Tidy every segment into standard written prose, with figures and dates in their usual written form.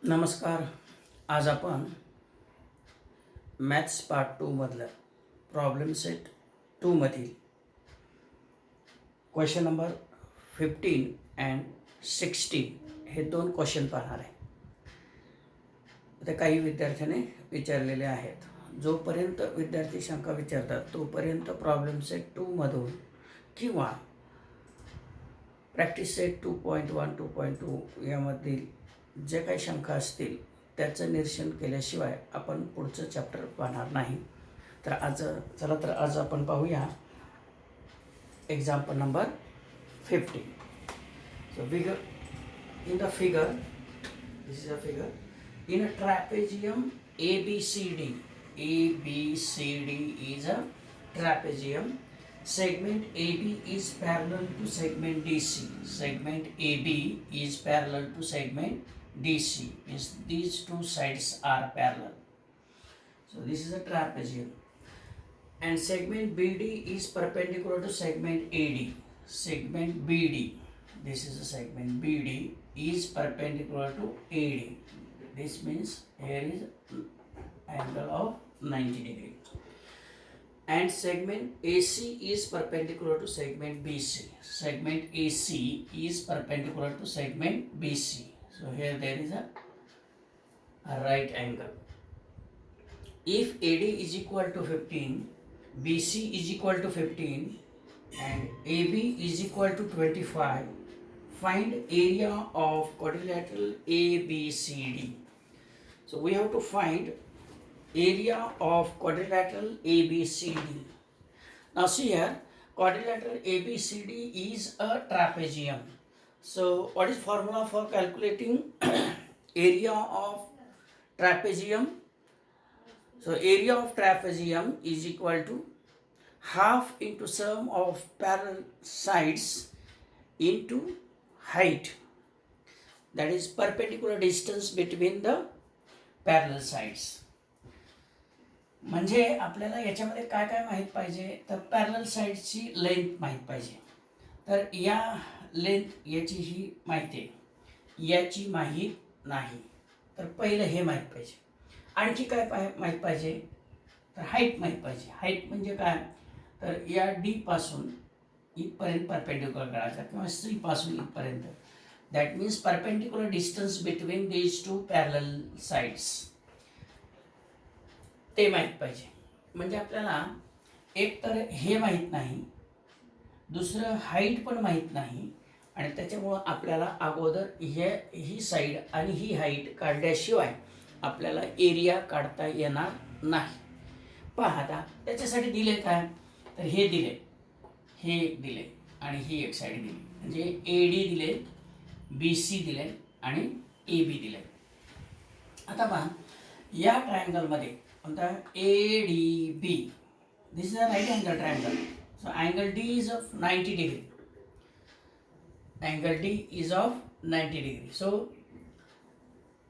नमस्कार. आज आपण मॅथ्स पार्ट 2 मधलं प्रॉब्लेम सेट 2 मधील क्वेश्चन नंबर 15 अँड 16 हे 2 क्वेश्चन पाहणार आहे. ते काही विद्यार्थ्याने विचारलेले आहेत. जोपर्यंत विद्यार्थी शंका विचारतात तोपर्यंत प्रॉब्लेम सेट 2 मधून किंवा प्रॅक्टिस सेट 2.1 2.2 यामधील जे काही शंका असतील त्याचं निरसन केल्याशिवाय आपण पुढचं चॅप्टर पाहणार नाही. तर आज आपण पाहूया example number 15. So in the figure this is a figure in a trapezium ABCD. ABCD is a trapezium. Segment AB is parallel to segment DC. Segment AB is parallel to segment DC. Means these two sides are parallel. So this is a trapezium. And segment BD is perpendicular to segment AD. Segment BD. This is a segment BD is perpendicular to AD. This means here is angle of 90 degree. And segment AC is perpendicular to segment BC. Segment AC is perpendicular to segment BC. So here there is a right angle. If AD is equal to 15, BC is equal to 15 and AB is equal to 25, find area of quadrilateral ABCD. So we have to find area of quadrilateral ABCD. Now see here, quadrilateral ABCD is a trapezium. So what is formula for calculating area of trapezium? So area of trapezium is equal to half into sum of parallel sides into height, that is perpendicular distance between the parallel sides. म्हणजे आपल्याला याच्यामध्ये काय काय माहीत पाहिजे तर parallel साईडची length माहीत पाहिजे. तर या लेंथ याची ही माहिती आहे, याची माहीत नाही. तर पहिलं हे माहीत पाहिजे. आणखी काय माहीत पाहिजे तर हाईट माहीत पाहिजे. हाईट म्हणजे काय तर या डी पासून इथपर्यंत परपेंडिक्युलर काढायचा किंवा सी पासून इथपर्यंत. That means perpendicular distance between these two parallel sides ते माहीत पाहिजे. म्हणजे आपल्याला एक तर हे माहीत नाही, दुसरं हाईट पण माहीत नाही आणि त्याच्यामुळं आपल्याला अगोदर ही साईड आणि ही हाईट काढल्याशिवाय आपल्याला एरिया काढता येणार नाही. पहा आता त्याच्यासाठी दिले काय तर हे दिले, हे दिले आणि ही एक साईड दिली. म्हणजे AD दिले, BC दिले आणि AB दिले. आता पहा या ट्रायंगलमध्ये कोणता ADB. This is a right angle triangle. So angle D is of 90 degree. Angle D is of 90 degree. So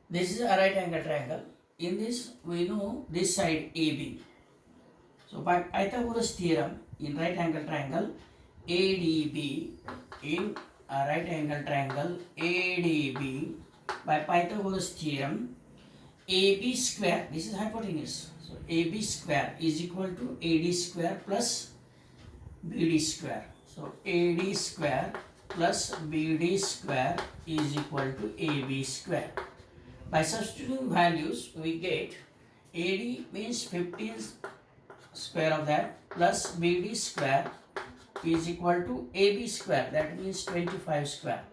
this is a right angle triangle. In this we know this side AB. So by Pythagoras theorem in right angle triangle ADB, in a right angle triangle ADB, by Pythagoras theorem AB square, this is hypotenuse, so AB square is equal to AD square plus BD square. So AD square plus BD square is equal to AB square. By substituting values we get AD means 15 square of that plus BD square is equal to AB square, that means 25 square.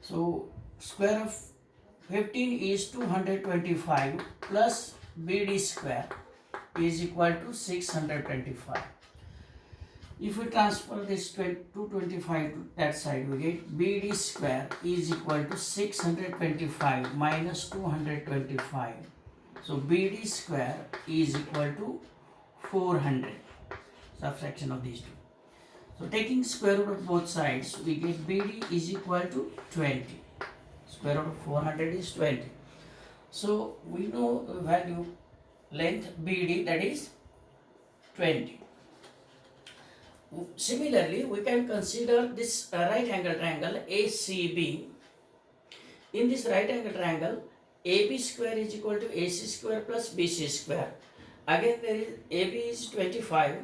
So square of 15 is 225 plus BD square is equal to 625. If we transfer this 225 to that side, we get BD square is equal to 625 minus 225. So BD square is equal to 400. Subtraction of these two. So taking square root of both sides, we get BD is equal to 20. Square root of 400 is 20. So we know the value length BD, that is 20. Similarly, we can consider this right angle triangle ACB. In this right angle triangle AB square is equal to AC square plus BC square. Again there is AB is 25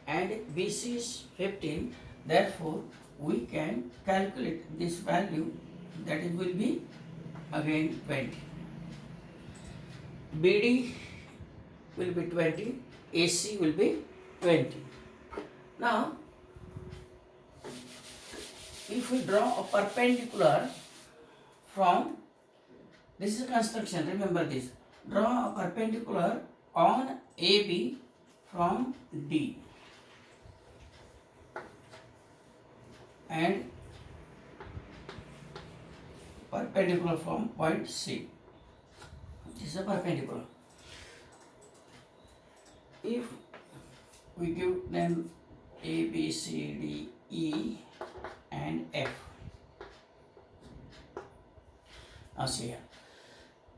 and BC is 15. Therefore, we can calculate this value, that it will be again 20. BD will be 20, AC will be 20. Now, if we draw a perpendicular from, this is a construction, remember this, draw a perpendicular on AB from D and perpendicular from point C. This is a perpendicular. If we give them A, B, C, D, E and F. Now see here.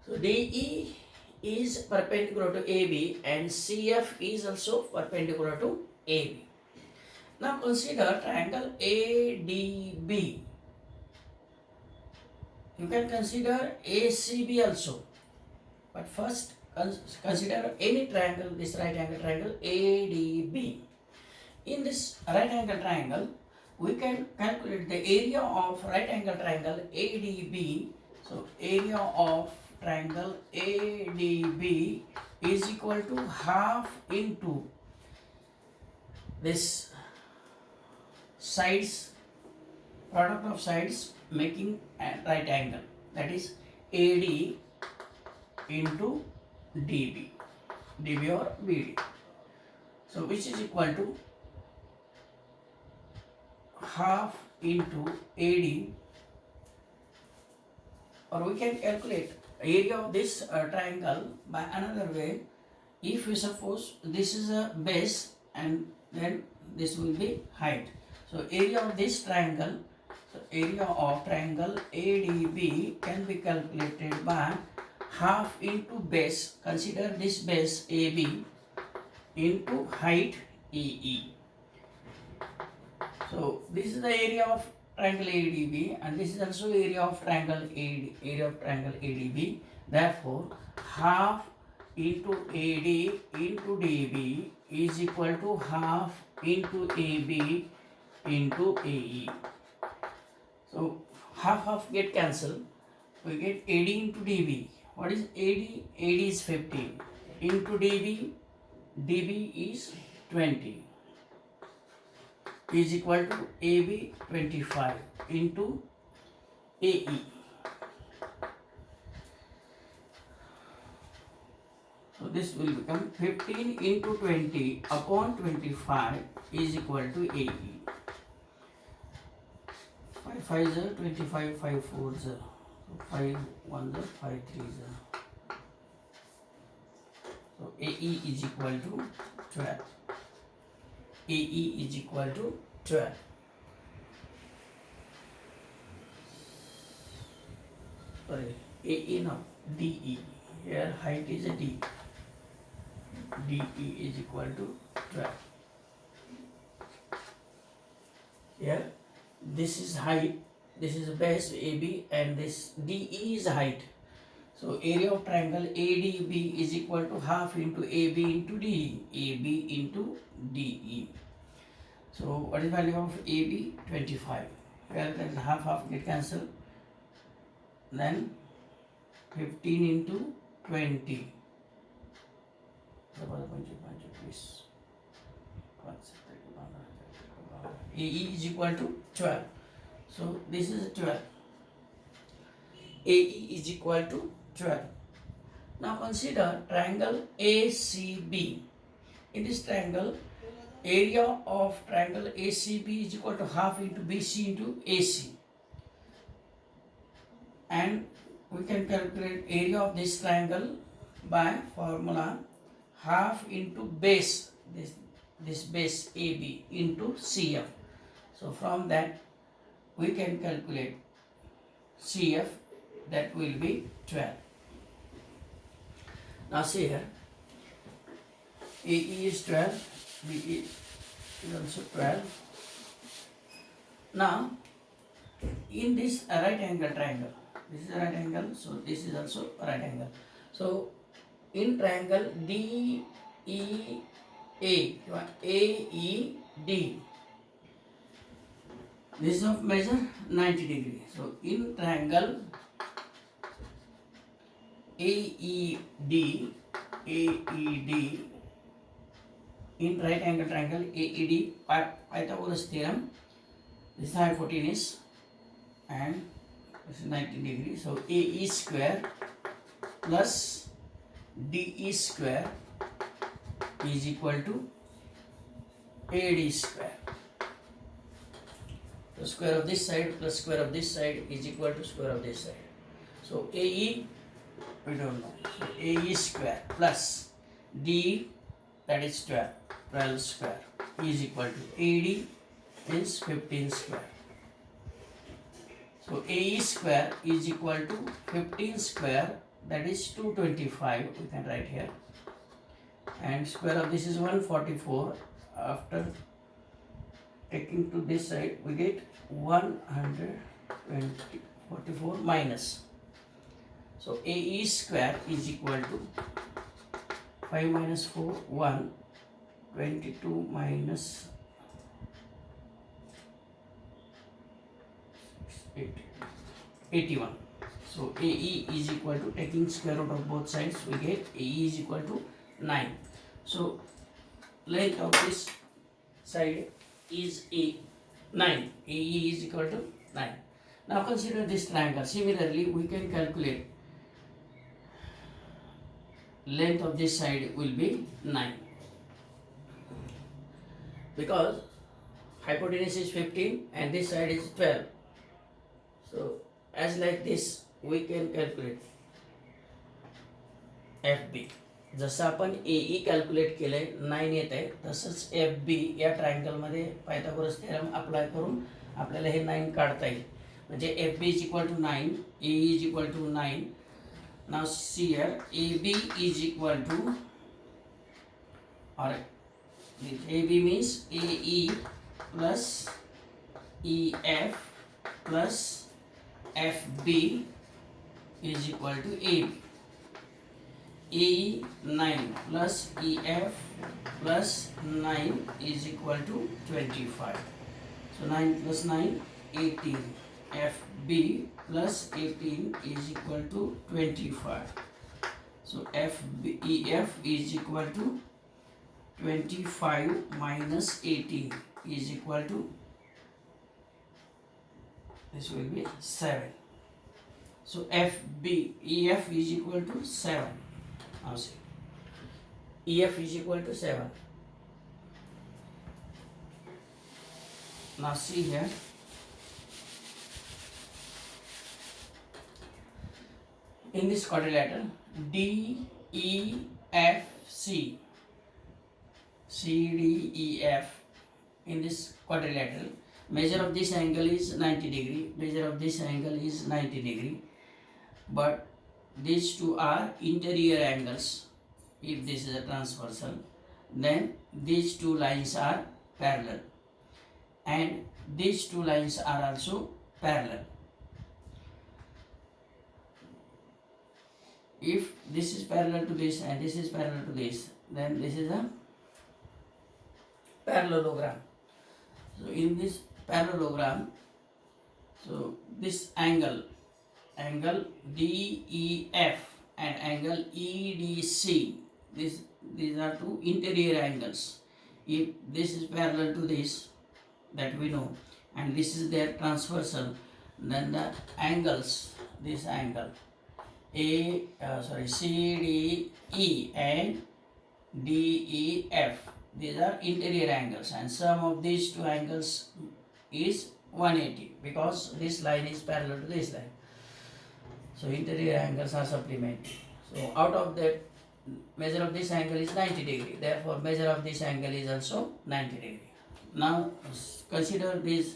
So DE is perpendicular to AB and CF is also perpendicular to AB. Now consider triangle ADB. You can consider ACB also. But first consider any triangle, this right angle triangle ADB. In this right angle triangle, we can calculate the area of right angle triangle ADB. So area of triangle ADB is equal to half into this sides, product of sides making a right angle, that is AD into DB or BD. So which is equal to half into AD, or we can calculate area of this triangle by another way. If we suppose this is a base and then this will be height. So area of this triangle, so area of triangle ADB can be calculated by half into base, consider this base AB, into height EE. So this is the area of triangle ADB and this is also area of triangle ADB. Therefore, half into AD into DB is equal to half into AB into AE. So half get cancelled. We get AD into DB. What is AD? AD is 15 into DB. DB is 20. Is equal to AB 25 into AE. So this will become 15 into 20 upon 25 is equal to AE. 5 5 is 25, 5 4 is 5 1 is 5 3 is. So AE is equal to 12. AE is equal to 12. Sorry, AE now, DE. Here height is a D. DE is equal to 12. Here, this is height, this is base AB and this DE is height. So area of triangle ADB is equal to half into AB into DE, AB into DE. So what is value of AB? 25. Here then half get cancelled. Then 15 into 20. AE is equal to 12. So this is 12. AE is equal to 12. Now consider triangle ACB. In this triangle, area of triangle ACB is equal to half into BC into AC. And we can calculate area of this triangle by formula half into base, this base AB into CF. So from that we can calculate CF, that will be 12. Now see here, AE is 12, BE is also 12. Now in this right angle triangle, this is a right angle, so this is also a right angle. So in triangle DEA, AED, this is of measure 90 degree. So in triangle AED, in right angle triangle AED, Pythagoras theorem, this is hypotenuse and this is 90 degree. So AE square plus DE square is equal to AD square. The square of this side plus square of this side is equal to square of this side. So AE, we don't know. So AE square plus DE, that is 12 square, is equal to AD is 15 square. So AE square is equal to 15 square, that is 225, we can write here. And square of this is 144. After taking to this side, we get 144 minus. So AE square is equal to 5 minus 4, 1, 22 minus 81. So AE is equal to, taking square root of both sides, we get AE is equal to 9. So length of this side is 9. AE is equal to 9. Now consider this triangle. Similarly, we can calculate length of this side will be 9, because hypotenuse is 15 and this side is 12. So as like this we can calculate FB. जसं आपण AE calculate केलंय 9 येत आहे, तसंच FB या ट्रायंगलमध्ये Pythagoras theorem apply करून आपल्याला हे 9 काढता येईल. म्हणजे FB is equal to 9, AE is equal to 9. Now see here, AB is equal to, or AB means AE plus EF plus FB is equal to AB. AE 9 plus EF plus 9 is equal to 25. So 9 plus 9, 18. FB plus 18 is equal to 25. So EF is equal to 25 minus 18 is equal to, this will be 7. So EF is equal to 7. Now see, EF is equal to 7. Now see here, in this quadrilateral DEFC, CDEF, in this quadrilateral, measure of this angle is 90 degree, measure of this angle is 90 degree, but these two are interior angles. If this is a transversal, then these two lines are parallel, and these two lines are also parallel. If this is parallel to this and this is parallel to this, then this is a parallelogram. So in this parallelogram, so this angle DEF and angle EDC, these are two interior angles. If this is parallel to this, that we know, and this is their transversal, then the angles, this angle CDE and DEF, these are interior angles, and sum of these two angles is 180, because this line is parallel to this line. So interior angles are supplementary. So out of that, measure of this angle is 90 degree. Therefore, measure of this angle is also 90 degree. Now consider this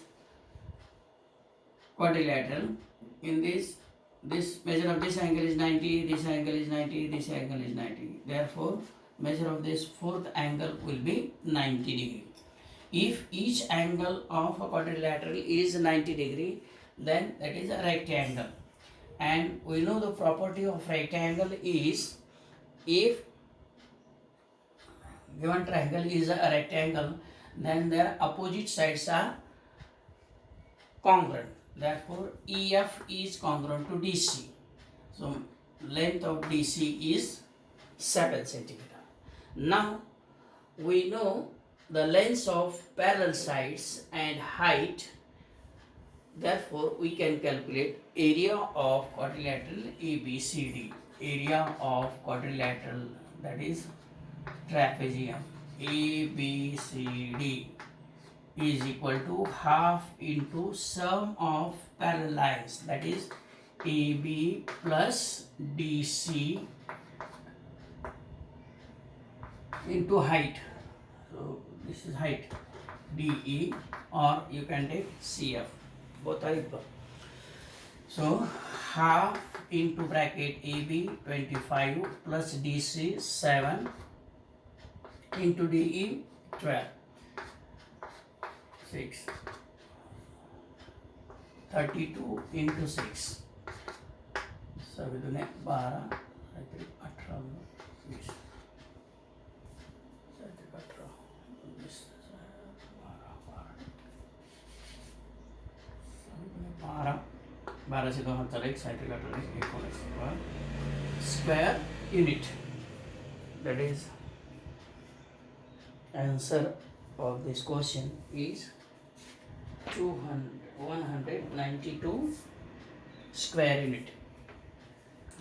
quadrilateral. In this measure of this angle is 90, this angle is 90, this angle is 90. Therefore, measure of this fourth angle will be 90 degree. If each angle of a quadrilateral is 90 degree, then that is a rectangle. And we know the property of rectangle is, if given triangle is a rectangle, then their opposite sides are congruent. Therefore, EF is congruent to DC. So, length of DC is 7 centimeter. Now, we know the lengths of parallel sides and height. Therefore, we can calculate area of quadrilateral ABCD. Area of quadrilateral, that is trapezium ABCD, is equal to half into sum of parallel lines, that is AB plus DC into height. So this is height DE, or you can take CF, both are equal. So half into bracket AB 25 plus DC 7 into DE 12, 6, 32 into 6, 7 12, 18, 20, 12 से 2 चला 19 square unit. That is answer of this question is 192 square unit.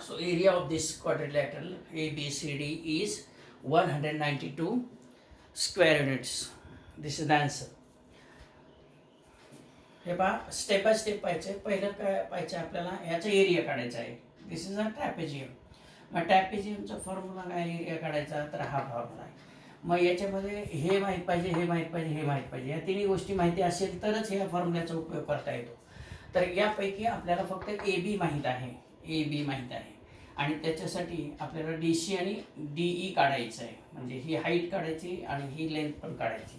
So area of this quadrilateral ABCD is 192 square units. This is the answer. हे पहा, step by step पाहायचं आहे. पहिलं काय पाहायचं आपल्याला, याचा एरिया काढायचा आहे. This is a trapezium. मग ट्रॅपेजियमचा फॉर्म्युला काय, एरिया काढायचा, तर हा फॉर्म्युला आहे. मग याच्यामध्ये हे माहीत पाहिजे, हे माहीत पाहिजे, हे माहीत पाहिजे. या तिन्ही गोष्टी माहिती असेल तरच या फॉर्म्युल्याचा उपयोग करता येतो. तर यापैकी आपल्याला फक्त ए बी माहीत आहे, ए बी माहीत आहे, आणि त्याच्यासाठी आपल्याला डी सी आणि डीई काढायचं आहे. म्हणजे ही हाईट काढायची आणि ही लेंथ पण काढायची.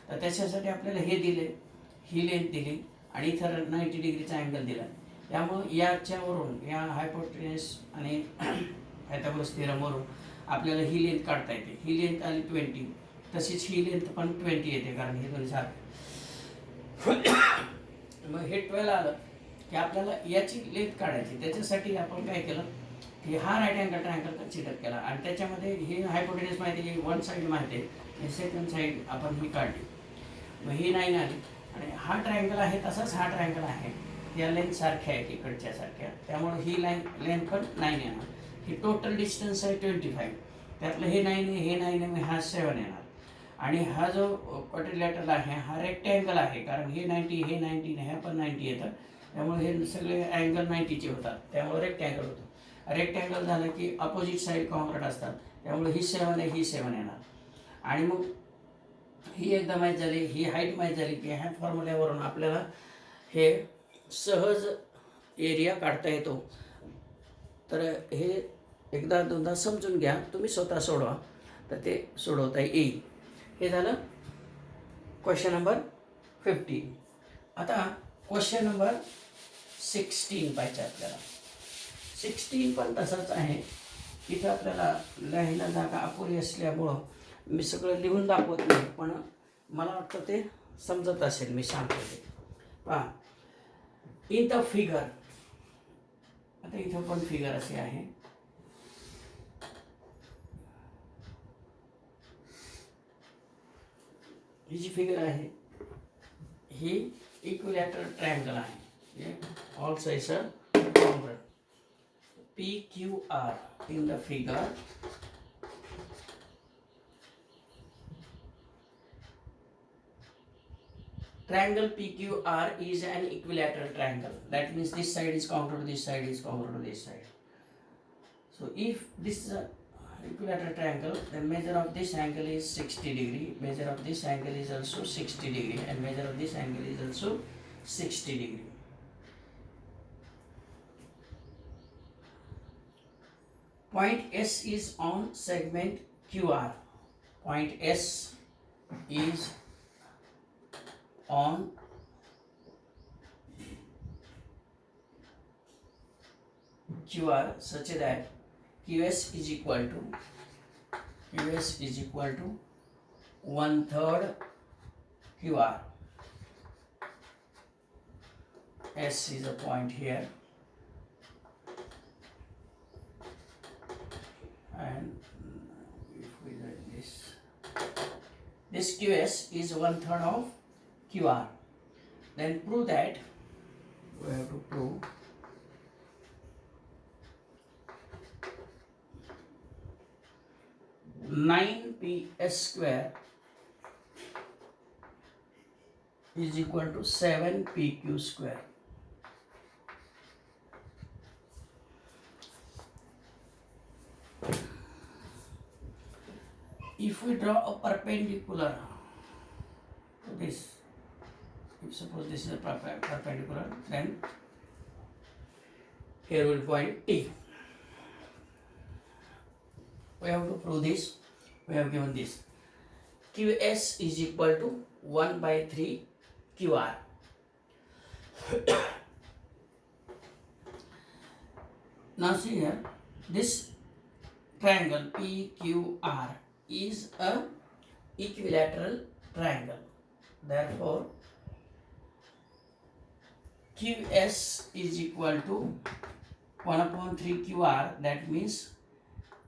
तर त्याच्यासाठी आपल्याला हे दिले, ही लेंथ दिली, आणि इथं 90 डिग्रीचा अँगल दिला. त्यामुळं याच्यावरून, या हायपोटेन्यूस आणि पायथागोरस थिअरमवरून आपल्याला ही लेंथ काढता येते. ही लेंथ आली 20, तशीच ही लेंथ पण 20 येते, कारण हे दोन्ही सारखे. मग हे 12 आलं की आपल्याला याची लेंथ काढायची. त्याच्यासाठी आपण काय केलं की हा राईट अँगल ट्रायंगल कन्सिडर केला, आणि त्याच्यामध्ये ही हायपोटेन्यूस माहिती आहे, वन साईड माहिती आहे, सेकंड साईड आपण ही काढली. मग ही 9 आली, आणि हा ट्रायंगल आहे तसाच हा ट्रायंगल आहे, या लेंथ सारख्या आहेत इकडच्या सारख्या, त्यामुळे ही लेंथ पण 9 येणार. ही टोटल डिस्टन्स आहे 25, त्यातलं हे 9 आहे, हे 9 आहे, हा 7 येणार. आणि हा जो क्वाड्रिलॅटरल आहे हा रेक्टँगल आहे, कारण हे 90, हे 90, हे पण 90 येतं, त्यामुळे हे सगळे अँगल 90चे होतात, त्यामुळे रेक्टँगल होतं. रेक्टँगल झालं की अपोजिट साईड कॉन्ग्रेट असतात, त्यामुळे ही 7 आहे, ही 7 येणार. आणि मग ही एकदा माहीत झाली, ही हाईट माहीत झाली की ह्या फॉर्म्युल्यावरून आपल्याला हे सहज एरिया काढता येतो. तर हे एकदा दोनदा समजून घ्या, तुम्ही स्वतः सोडवा, तर ते सोडवता येईल. हे झालं क्वेश्चन नंबर 15. आता क्वेश्चन नंबर 16 पाहिजे आपल्याला. 16 पण तसंच आहे. इथं आपल्याला लिहायला जागा अपुरी असल्यामुळं मी सगळं लिहून दाखवत नाही, पण मला वाटतं ते समजत असेल, मी सांगतो ते. पहा, इन द फिगर, आता इथं पण फिगर असे आहे. ही जी फिगर आहे ही इक्विलॅटरल ट्रायंगल आहे. All sides are congruent. PQR in the figure triangle PQR is an equilateral triangle. That means this side is congruent to this side, is congruent to this side. So if this is a equilateral triangle, then measure of this angle is 60 degree, measure of this angle is also 60 degree, and measure of this angle is also 60 degree. Point S is on segment QR. Point S is on QR such that QS is equal to 1/3 QR. S is a point here, and if we write this QS is 1/3 of QR. Then prove that. We have to prove (9ps square) is equal to 7pq square. If we draw a perpendicular to this, if suppose this is a perpendicular, then here will point T. We have to prove this. We have given this. QS is equal to 1/3 QR. Now see here, this triangle PQR is a equilateral triangle. Therefore, QS is equal to 1/3 QR. That means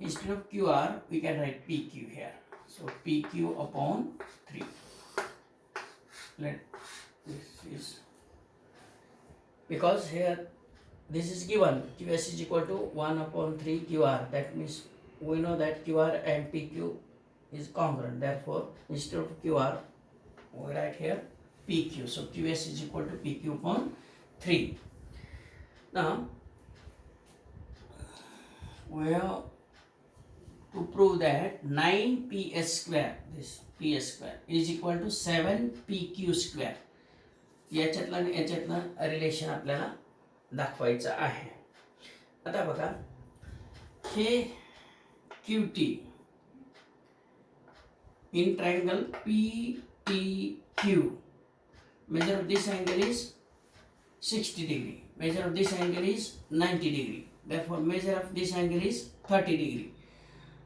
instead of QR, we can write PQ here. So PQ upon 3. This is because here this is given. QS is equal to 1/3 QR. That means we know that QR and PQ is congruent. Therefore, instead of QR, we write here PQ. So QS is equal to PQ upon 3. Now, we have to prove that 9ps square, this ps square is equal to 7pq square. याच्यातलं आणि याच्यातलं relation आपल्याला दाखवायचं आहे. आता बघा, हे QT in triangle PTQ, measure of this angle is 60 degree, measure of this angle is 90 degree. Therefore, measure of this angle is 30 degree.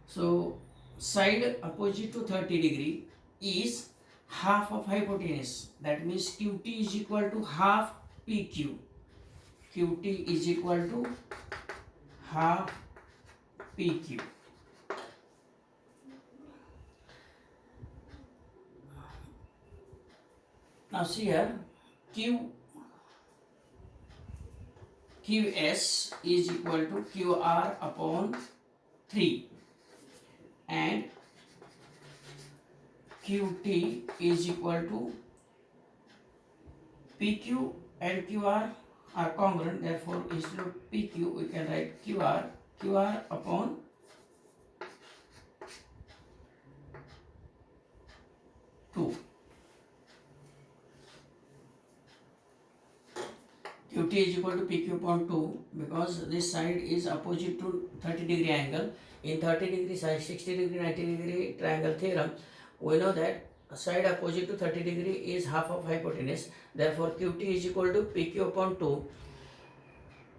So, side opposite to 30 degree is half of hypotenuse. That means QT is equal to half PQ. QT is equal to half PQ. Now see here, QS is equal to QR upon 3 and QT is equal to PQ and QR are congruent. Therefore, instead of PQ, we can write QR upon 2. QT is equal to PQ upon 2 because this side is opposite to 30 degree angle. In 30 degree side, 60 degree, 90 degree triangle theorem, we know that side opposite to 30 degree is half of hypotenuse. Therefore, QT is equal to PQ upon 2.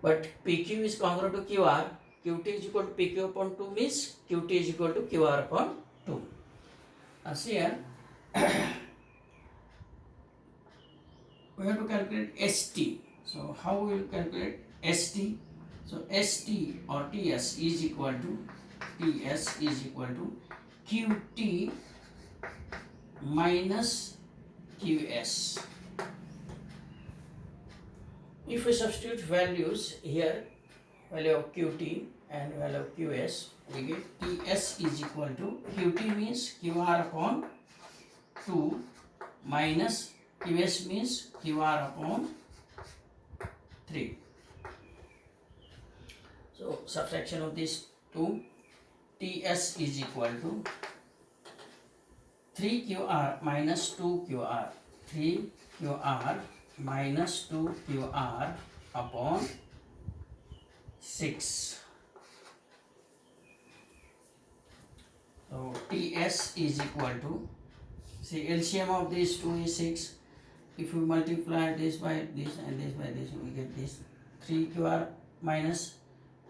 But PQ is congruent to QR. QT is equal to PQ upon 2 means QT is equal to QR upon 2. Now see here, we have to calculate ST. So how we will calculate ST? So ST or TS is equal to QT minus QS. If we substitute values here, value of QT and value of QS, we get TS is equal to QT means QR upon 2 minus QS means QR upon 3. So subtraction of these two, TS is equal to 3QR minus 2QR, 3QR minus 2QR upon 6. So TS is equal to, see, LCM of these two is 6. If we multiply this by this and this by this, we get this 3QR minus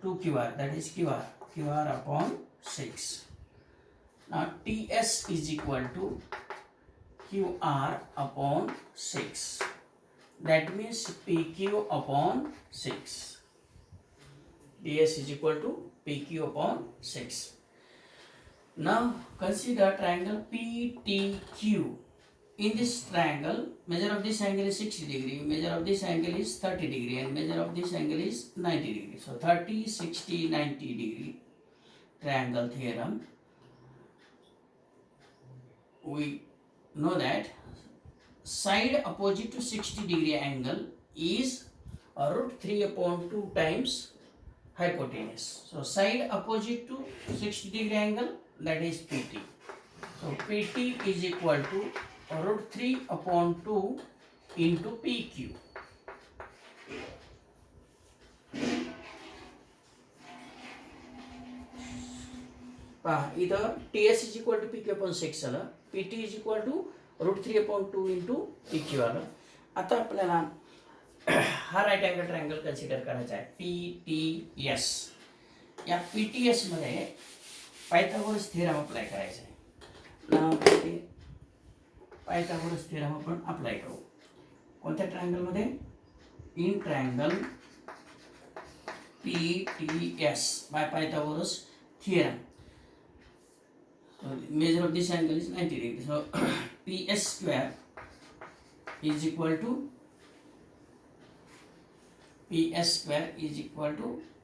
2 QR, that is QR upon 6. Now TS is equal to QR upon 6. That means PQ upon 6. TS is equal to PQ upon 6. Now consider triangle PTQ. In this triangle, measure of this angle is 60 degree, measure of this angle is 30 degree, and measure of this angle is 90 degree. So 30, 60, 90 degree triangle theorem. We know that side opposite to 60 degree angle is root 3 upon 2 times hypotenuse. So side opposite to 60 degree angle, that is PT. So PT is equal to root 3 upon 2 into PQ. Either TS is equal to PQ upon 6 आलं, PT is equal to root 3 upon 2 into PQ आलं. आता आपल्याला हा right angle triangle consider करायचा आहे PTS. या PTS मध्ये Pythagoras theorem apply करायचा आहे. पायथागोरस थेरम आपण अप्लाय करू. कोणत्या ट्रायंगल मध्ये? In triangle PTS bye Pythagoras theorem. So measure of this angle is 90 degree. So PS square is equal to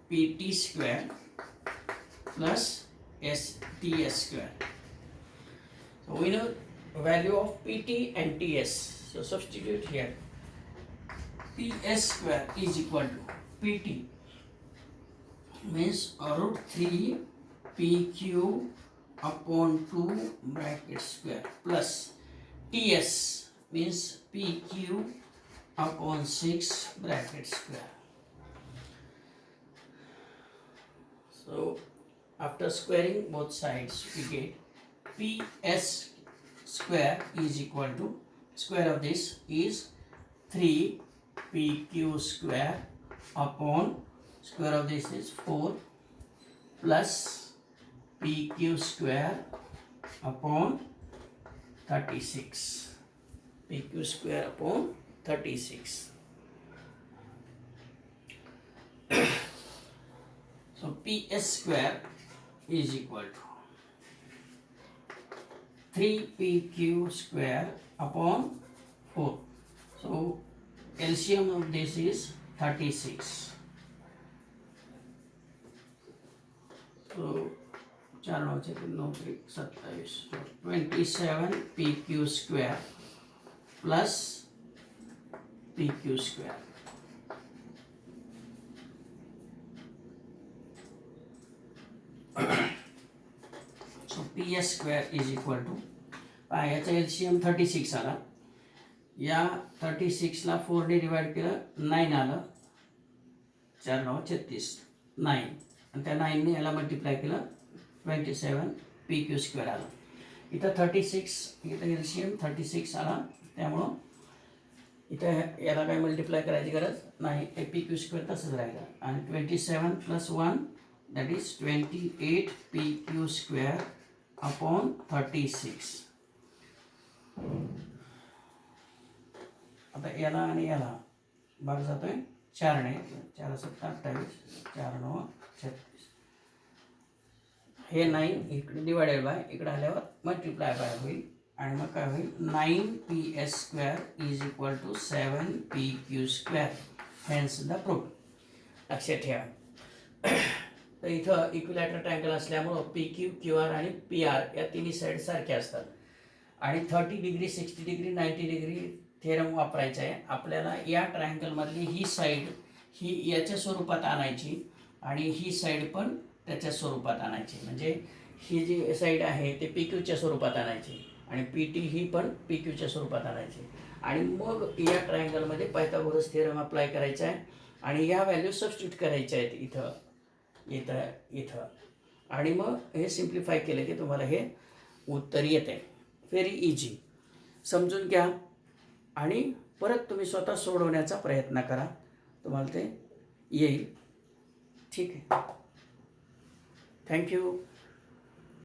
PT square plus TS square. So we know value of PT and TS. So substitute here. PS square is equal to PT means root 3 PQ upon 2 bracket square plus TS means PQ upon 6 bracket square. So after squaring both sides we get PS square is equal to square of this is 3 PQ square upon square of this is 4 plus PQ square upon 36. PQ square upon 36. So PS square is equal to 3 PQ square upon 4. So LCM of this is 36. So 4 9 27. 27 PQ square plus PQ square. So PS square is equal to याचा LCM 36 आला. या 36 ला 4 ने divide केलं 9 आलं. 4 9 36 9 आणि त्या 9 ने याला मल्टिप्लाय केलं 27 PQ स्क्वेअर आलं. इथं 36 इथं LCM 36 आला, त्यामुळं इथं याला काय मल्टिप्लाय करायची गरज नाही. PQ स्क्वेअर तसंच राहिलं. आणि 27 plus 1 that is 28 PQ square upon 36. आता याला आणि याला भाग जातोय 4 ने. 4 7 28 4 9 36. हे 9 इकडे डिवाइडेड बाय इकडे आल्यावर मल्टिप्लाय बाय होईल आणि मग काय होईल 9 PS square is equal to 7 PQ square. Hence the proof. लक्षात ठेवा. तर इथं इक्विलॅटरल ट्रायंगल असल्यामुळं PQ QR आणि PR या तिन्ही साईड सारख्या असतात आणि 30 डिग्री 60 डिग्री 90 डिग्री थेरम वापरायचा आहे आपल्याला. या ट्रायंगलमधली ही साईड ही याच्या स्वरूपात आणायची आणि ही साईड पण त्याच्या स्वरूपात आणायची. म्हणजे ही जी साईड आहे ते PQच्या स्वरूपात आणायची आणि PT ही पण PQच्या स्वरूपात आणायची आणि मग या ट्रायंगलमध्ये पायथागोरस थेरम अप्लाय करायचा आहे आणि या व्हॅल्यू सबस्टिट्यूट करायच्या आहेत इथं इथं इथं आणि मग हे सिम्प्लिफाय केलं की तुम्हाला हे उत्तर येते. Very easy. समजून घ्या आणि परत तुम्ही स्वतः सोडवण्याचा प्रयत्न करा, तुम्हाला ते येईल. ठीक है, थैंक यू।